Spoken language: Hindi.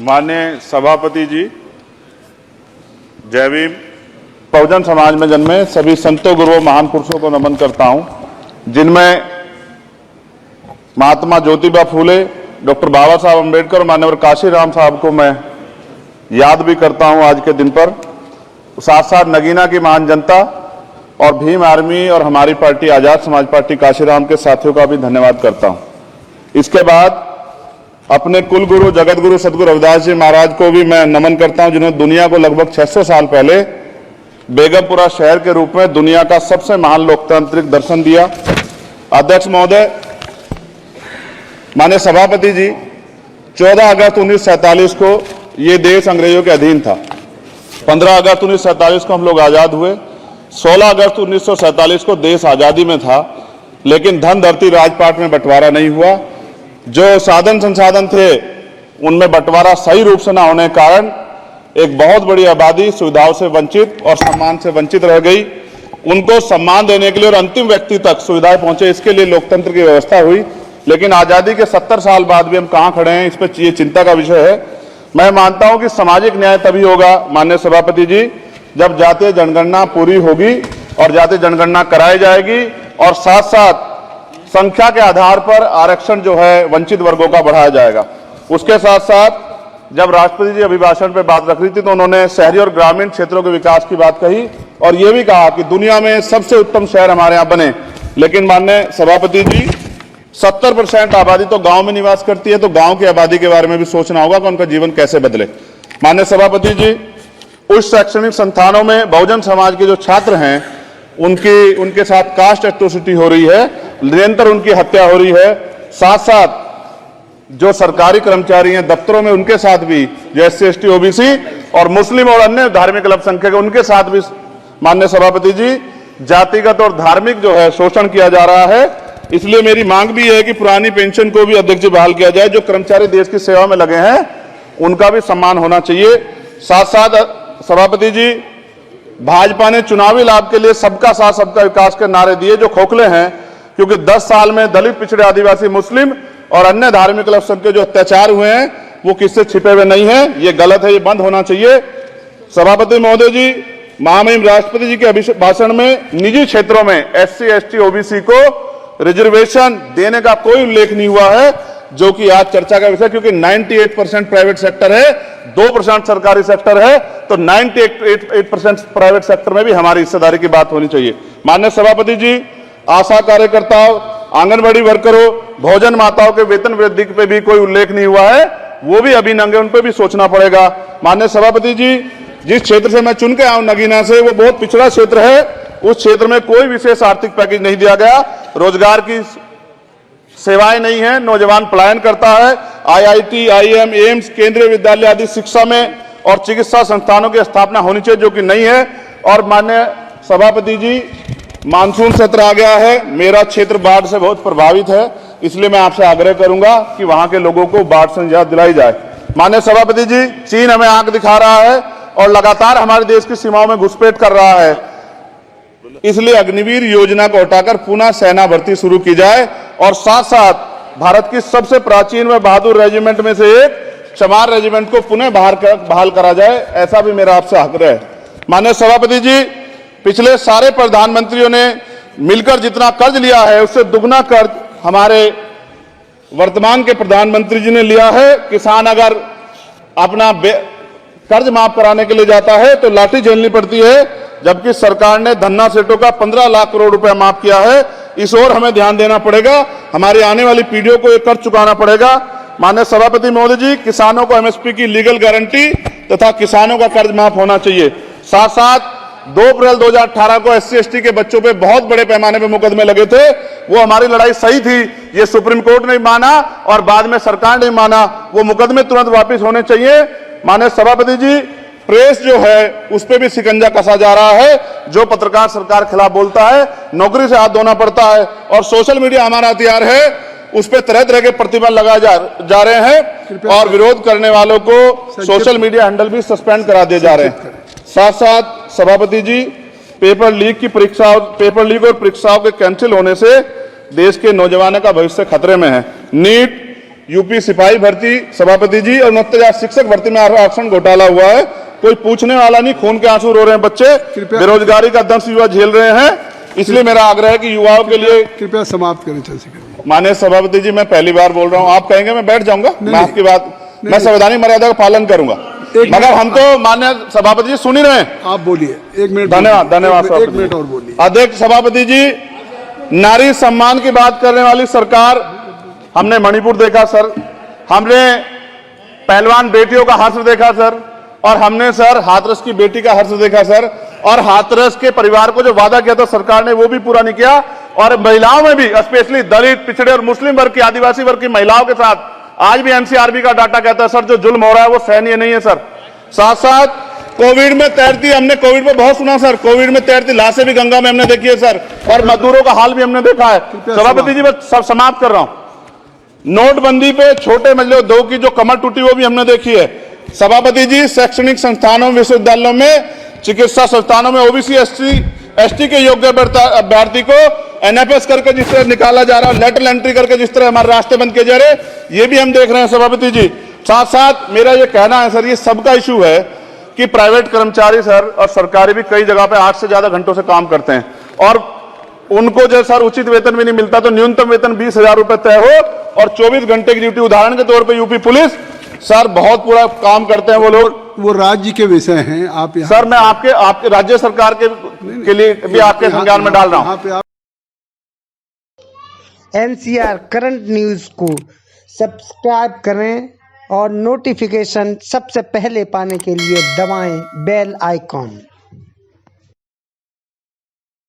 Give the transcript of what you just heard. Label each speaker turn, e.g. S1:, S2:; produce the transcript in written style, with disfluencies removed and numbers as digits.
S1: माननीय सभापति जी, जय भीम। बहुजन समाज में जन्मे सभी संतों, गुरुओं, महान पुरुषों को नमन करता हूं, जिनमें महात्मा ज्योतिबा फूले, डॉक्टर बाबा साहब अम्बेडकर और मान्यवर काशीराम साहब को मैं याद भी करता हूं आज के दिन पर। साथ साथ नगीना की महान जनता और भीम आर्मी और हमारी पार्टी आजाद समाज पार्टी काशीराम के साथियों का भी धन्यवाद करता हूं। इसके बाद अपने कुल गुरु जगत गुरु सदगुरु रविदास जी महाराज को भी मैं नमन करता हूं, जिन्होंने दुनिया को लगभग 600 साल पहले बेगमपुरा शहर के रूप में दुनिया का सबसे महान लोकतांत्रिक दर्शन दिया। अध्यक्ष महोदय, माननीय सभापति जी, 14 अगस्त 1947 को ये देश अंग्रेजों के अधीन था। 15 अगस्त 1947 को हम लोग आजाद हुए। 16 अगस्त 1947 को देश आजादी में था, लेकिन धन धरती राजपाट में बंटवारा नहीं हुआ। जो साधन संसाधन थे उनमें बंटवारा सही रूप से न होने के कारण एक बहुत बड़ी आबादी सुविधाओं से वंचित और सम्मान से वंचित रह गई। उनको सम्मान देने के लिए और अंतिम व्यक्ति तक सुविधाएं पहुंचे, इसके लिए लोकतंत्र की व्यवस्था हुई। लेकिन आजादी के 70 साल बाद भी हम कहां खड़े हैं, इस पर ये चिंता का विषय है। मैं मानता हूं कि सामाजिक न्याय तभी होगा माननीय सभापति जी, जब जातीय जनगणना पूरी होगी और जातीय जनगणना कराई जाएगी और साथ साथ संख्या के आधार पर आरक्षण जो है वंचित वर्गों का बढ़ाया जाएगा। उसके साथ साथ जब राष्ट्रपति जी अभिभाषण पे बात रख रही थी तो उन्होंने शहरी और ग्रामीण क्षेत्रों के विकास की बात कही और यह भी कहा कि दुनिया में सबसे उत्तम शहर हमारे यहाँ बने। लेकिन माननीय सभापति जी, 70% आबादी तो गांव में निवास करती है, तो गांव की आबादी के बारे में भी सोचना होगा कि उनका जीवन कैसे बदले। माननीय सभापति जी, उच्च शैक्षणिक संस्थानों में बहुजन समाज के जो छात्र हैं उनके साथ कास्ट एट्रोसिटी हो रही है, निरंतर उनकी हत्या हो रही है। साथ साथ जो सरकारी कर्मचारी हैं दफ्तरों में, उनके साथ भी जो SC ST OBC और मुस्लिम और अन्य धार्मिक अल्पसंख्यक उनके साथ भी माननीय सभापति जी जातिगत और धार्मिक जो है शोषण किया जा रहा है। इसलिए मेरी मांग भी है कि पुरानी पेंशन को भी अध्यक्ष जी बहाल किया जाए। जो कर्मचारी देश की सेवा में लगे हैं उनका भी सम्मान होना चाहिए। साथ साथ सभापति जी, भाजपा ने चुनावी लाभ के लिए सबका साथ सबका विकास के नारे दिए जो खोखले हैं, क्योंकि 10 साल में दलित, पिछड़े, आदिवासी, मुस्लिम और अन्य धार्मिक अल्पसंख्यक जो अत्याचार हुए हैं वो किससे छिपे हुए नहीं है। ये गलत है, ये बंद होना चाहिए। सभापति महोदय जी, महामहिम राष्ट्रपति जी के भाषण में निजी क्षेत्रों में SC ST OBC को रिजर्वेशन देने का कोई उल्लेख नहीं हुआ है, जो कि आज चर्चा का विषय, क्योंकि 98% प्राइवेट सेक्टर है, 2% सरकारी सेक्टर है, तो 98% प्राइवेट सेक्टर में भी हमारी हिस्सेदारी की बात होनी चाहिए। माननीय सभापति जी, आशा कार्यकर्ताओं, आंगनबाड़ी वर्करों, भोजन माताओं के वेतन वृद्धि पे भी कोई उल्लेख नहीं हुआ है, वो भी अभी नंगे, उन पे भी सोचना पड़ेगा। माननीय सभापति जी, जिस क्षेत्र से मैं चुन के आऊं नगीना से, वो बहुत पिछड़ा क्षेत्र है। उस क्षेत्र में कोई विशेष आर्थिक पैकेज नहीं दिया गया, रोजगार की सेवाएं नहीं है, नौजवान पलायन करता है। IIT, IIM, एम्स, केंद्रीय विद्यालय आदि शिक्षा में और चिकित्सा संस्थानों की स्थापना होनी चाहिए, जो कि नहीं है। और माननीय सभापति जी, मानसून सत्र आ गया है, मेरा क्षेत्र बाढ़ से बहुत प्रभावित है, इसलिए मैं आपसे आग्रह करूंगा कि वहां के लोगों को बाढ़ से निजात दिलाई जाए। माननीय सभापति जी, चीन हमें आंख दिखा रहा है और लगातार हमारे देश की सीमाओं में घुसपैठ कर रहा है, इसलिए अग्निवीर योजना को हटाकर पुनः सेना भर्ती शुरू की जाए और साथ साथ भारत की सबसे प्राचीन व बहादुर रेजिमेंट में से एक चमार रेजिमेंट को पुनः बहाल करा जाए, ऐसा भी मेरा आपसे आग्रह है। माननीय सभापति जी, पिछले सारे प्रधानमंत्रियों ने मिलकर जितना कर्ज लिया है उससे दुगना कर्ज हमारे वर्तमान के प्रधानमंत्री जी ने लिया है। किसान अगर अपना कर्ज माफ कराने के लिए जाता है तो लाठी झेलनी पड़ती है, जबकि सरकार ने धन्ना सेठों का 15 लाख करोड़ रुपया माफ किया है। इस ओर हमें ध्यान देना पड़ेगा, हमारी आने वाली पीढ़ियों को ये कर्ज चुकाना पड़ेगा। माननीय सभापति महोदय जी, किसानों को MSP की लीगल गारंटी तथा किसानों का कर्ज माफ होना चाहिए। साथ साथ 2 अप्रैल 2018 को SC ST के बच्चों पे बहुत बड़े पैमाने पे मुकदमे लगे थे, वो हमारी लड़ाई सही थी, ये सुप्रीम कोर्ट ने माना और बाद में सरकार ने माना, वो मुकदमे तुरंत वापस होने चाहिए। माननीय सभापति जी, प्रेस जो है उस पर भी शिकंजा कसा जा रहा है। जो पत्रकार सरकार के खिलाफ बोलता है नौकरी से हाथ धोना पड़ता है, और सोशल मीडिया हमारा हथियार है, उस पर तरह तरह के प्रतिबंध लगाए जा रहे हैं और विरोध करने वालों को सोशल मीडिया हैंडल भी सस्पेंड करा दिए जा रहे हैं। साथ साथ सभापति जी, पेपर लीक और परीक्षाओं के कैंसिल होने से देश के नौजवानों का भविष्य खतरे में है। नीट, यूपी सिपाही भर्ती सभापति जी और 69,000 शिक्षक भर्ती में आरक्षण घोटाला हुआ है। कोई पूछने वाला नहीं, खून के आंसू रो रहे हैं बच्चे, बेरोजगारी का दंश युवा झेल रहे हैं। इसलिए मेरा आग्रह है कि युवाओं के लिए
S2: कृपया समाप्त करें चंद्रशेखर।
S1: माननीय सभापति जी, मैं पहली बार बोल रहा हूं, आप कहेंगे मैं बैठ जाऊंगा, मैं आपकी बात, मैं संवैधानिक मर्यादा का पालन करूंगा, मगर हम तो माननीय सभापति जी सुन ही रहे हैं।
S2: आप बोलिए, 1 मिनट।
S1: धन्यवाद, धन्यवाद।
S2: 1 मिनट और बोलिए।
S1: अध्यक्ष सभापति जी, नारी सम्मान की बात करने वाली सरकार, हमने मणिपुर देखा सर, हमने पहलवान बेटियों का हर्ष देखा सर, और हमने सर हाथरस की बेटी का हर्ष देखा सर, और हाथरस के परिवार को जो वादा किया था सरकार ने वो भी पूरा नहीं किया। और महिलाओं में भी, स्पेशली दलित, पिछड़े और मुस्लिम वर्ग की, आदिवासी वर्ग की महिलाओं के साथ आज भी एनसीआरबी का डाटा कहता है सर जो जुल्म हो रहा है वो सहनीय नहीं है सर। साथ साथ कोविड में तैरती, हमने कोविड में बहुत सुना सर, कोविड में तैरती लाशें भी गंगा में हमने देखी है सर, और मजदूरों का हाल भी हमने देखा है। सभापति जी, मैं सब समाप्त कर रहा हूं। नोटबंदी पे छोटे मजले उद्योग की जो कमर टूटी वो भी हमने देखी है। सभापति जी, शैक्षणिक संस्थानों, विश्वविद्यालयों में, चिकित्सा संस्थानों में ओबीसी एसटी के योग्य अभ्यर्थी को एनएफएस करके जिस तरह निकाला जा रहा है, लेटरल एंट्री करके जिस तरह हमारे रास्ते बंद किए जा रहे, ये भी हम देख रहे हैं सभापति जी। साथ साथ मेरा ये कहना है सर, ये सबका इशू है कि प्राइवेट कर्मचारी सर और सरकारी भी कई जगह पे 8 से ज्यादा घंटों से काम करते हैं, और उनको जो सर उचित वेतन भी नहीं मिलता, तो न्यूनतम वेतन 20,000 रुपए तय हो और 24 घंटे की ड्यूटी। उदाहरण के तौर पर यूपी पुलिस सर बहुत पूरा काम करते हैं वो लोग,
S2: वो राज्य के विषय हैं। आप
S1: सर मैं आपके राज्य सरकार के लिए भी आपके संज्ञान में डाल रहा हूं।
S3: एनसीआर करंट न्यूज़ को सब्सक्राइब करें और नोटिफिकेशन सबसे पहले पाने के लिए दबाएं बेल आइकॉन।